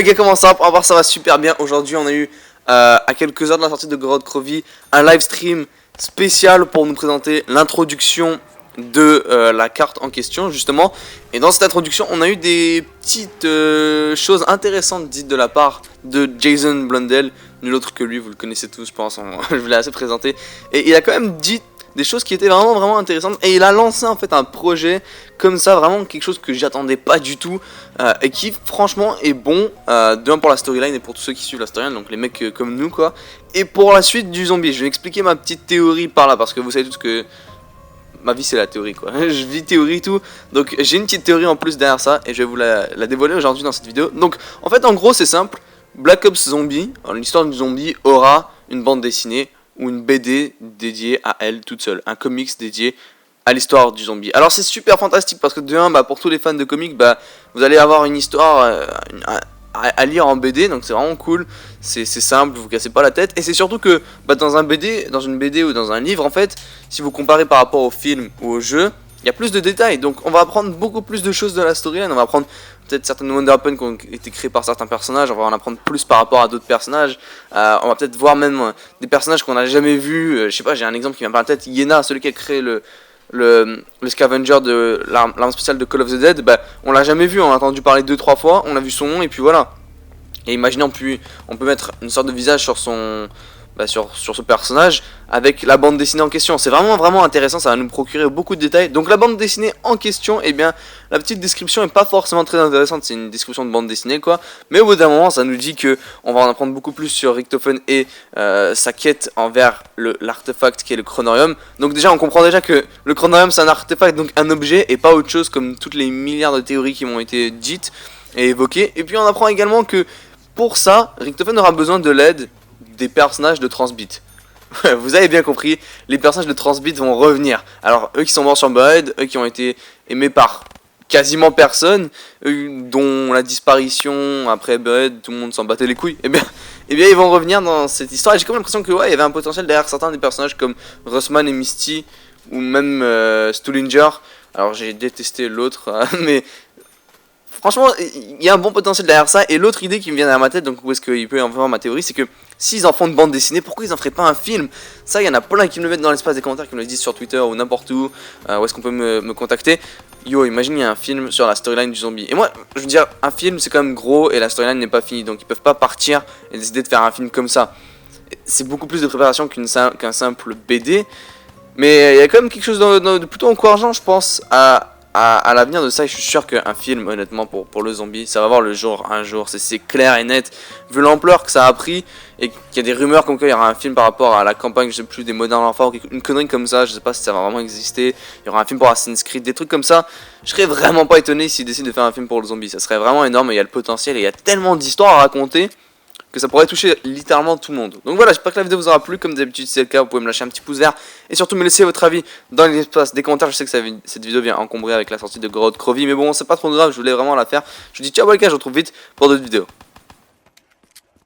Les gars, comment ça va? Pour voir, ça va super bien. Aujourd'hui, on a eu, à quelques heures de la sortie de Gorod Krovi, un live stream spécial pour nous présenter l'introduction de la carte en question, justement. Et dans cette introduction, on a eu des petites choses intéressantes dites de la part de Jason Blundell. Nul autre que lui, vous le connaissez tous, je pense, je vous l'ai assez présenté. Et il a quand même dit des choses qui étaient vraiment intéressantes, et il a lancé en fait un projet comme ça, vraiment quelque chose que j'attendais pas du tout, et qui franchement est bon, d'un pour la storyline et pour tous ceux qui suivent la storyline, donc les mecs comme nous quoi, et pour la suite du zombie. Je vais expliquer ma petite théorie par là, parce que vous savez tous que ma vie c'est la théorie quoi, je vis théorie tout, donc j'ai une petite théorie en plus derrière ça, et je vais vous la dévoiler aujourd'hui dans cette vidéo. Donc en fait en gros c'est simple, Black Ops Zombie, l'histoire du zombie aura une bande dessinée, ou une BD dédiée à elle toute seule, un comics dédié à l'histoire du zombie. Alors c'est super fantastique parce que de 1, pour tous les fans de comics, vous allez avoir une histoire à lire en BD, donc c'est vraiment cool, c'est simple, vous cassez pas la tête, et c'est surtout que dans une BD ou dans un livre, en fait, si vous comparez par rapport au film ou au jeu, il y a plus de détails, donc on va apprendre beaucoup plus de choses de la storyline, on va apprendre peut-être certaines wonder weapons qui ont été créées par certains personnages, on va en apprendre plus par rapport à d'autres personnages, on va peut-être voir même des personnages qu'on n'a jamais vus, je sais pas, j'ai un exemple qui vient par la tête, Yena, celui qui a créé le scavenger de l'arme spéciale de Call of the Dead, on l'a jamais vu, on a entendu parler 2-3 fois, on a vu son nom et puis voilà. Et imaginez, on peut mettre une sorte de visage sur son... sur ce personnage avec la bande dessinée en question. C'est vraiment intéressant, ça va nous procurer beaucoup de détails. Donc la bande dessinée en question, eh bien la petite description est pas forcément très intéressante, c'est une description de bande dessinée quoi, mais au bout d'un moment ça nous dit que on va en apprendre beaucoup plus sur Richtofen et sa quête envers l'artefact qui est le chronorium. Donc déjà on comprend déjà que le chronorium c'est un artefact, donc un objet et pas autre chose comme toutes les milliards de théories qui m'ont été dites et évoquées. Et puis on apprend également que pour ça Richtofen aura besoin de l'aide des personnages de Transbit. Vous avez bien compris, les personnages de Transbit vont revenir. Alors eux qui sont morts sur Buried, eux qui ont été aimés par quasiment personne, dont la disparition après Buried, tout le monde s'en battait les couilles, et bien ils vont revenir dans cette histoire. Et j'ai comme l'impression que ouais, il y avait un potentiel derrière certains des personnages comme Rossman et Misty, ou même Stullinger. Alors j'ai détesté l'autre, mais franchement, il y a un bon potentiel derrière ça. Et l'autre idée qui me vient derrière ma tête, donc où est-ce qu'il peut y avoir ma théorie, c'est que s'ils en font de bande dessinée, pourquoi ils en feraient pas un film? Ça, il y en a plein qui me le mettent dans l'espace des commentaires, qui me le disent sur Twitter ou n'importe où. Où est-ce qu'on peut me contacter? Yo, imagine il y a un film sur la storyline du zombie. Et moi, je veux dire, un film c'est quand même gros et la storyline n'est pas finie, donc ils peuvent pas partir et décider de faire un film comme ça. C'est beaucoup plus de préparation qu'un simple BD. Mais il y a quand même quelque chose de plutôt encourageant, je pense, à l'avenir de ça. Et je suis sûr qu'un film, honnêtement, pour le zombie, ça va voir le jour un jour, c'est clair et net, vu l'ampleur que ça a pris, et qu'il y a des rumeurs comme quoi il y aura un film par rapport à la campagne, je sais plus, des Modern Warfare, ou une connerie comme ça, je sais pas si ça va vraiment exister, il y aura un film pour Assassin's Creed, des trucs comme ça. Je serais vraiment pas étonné s'ils décident de faire un film pour le zombie, ça serait vraiment énorme, et il y a le potentiel, et il y a tellement d'histoires à raconter, que ça pourrait toucher littéralement tout le monde. Donc voilà, j'espère que la vidéo vous aura plu. Comme d'habitude, si c'est le cas, vous pouvez me lâcher un petit pouce vert et surtout me laisser votre avis dans l'espace des commentaires. Je sais que cette vidéo vient encombrer avec la sortie de Gorod Krovi, mais bon, c'est pas trop grave, je voulais vraiment la faire. Je vous dis ciao les gars, je vous retrouve vite pour d'autres vidéos.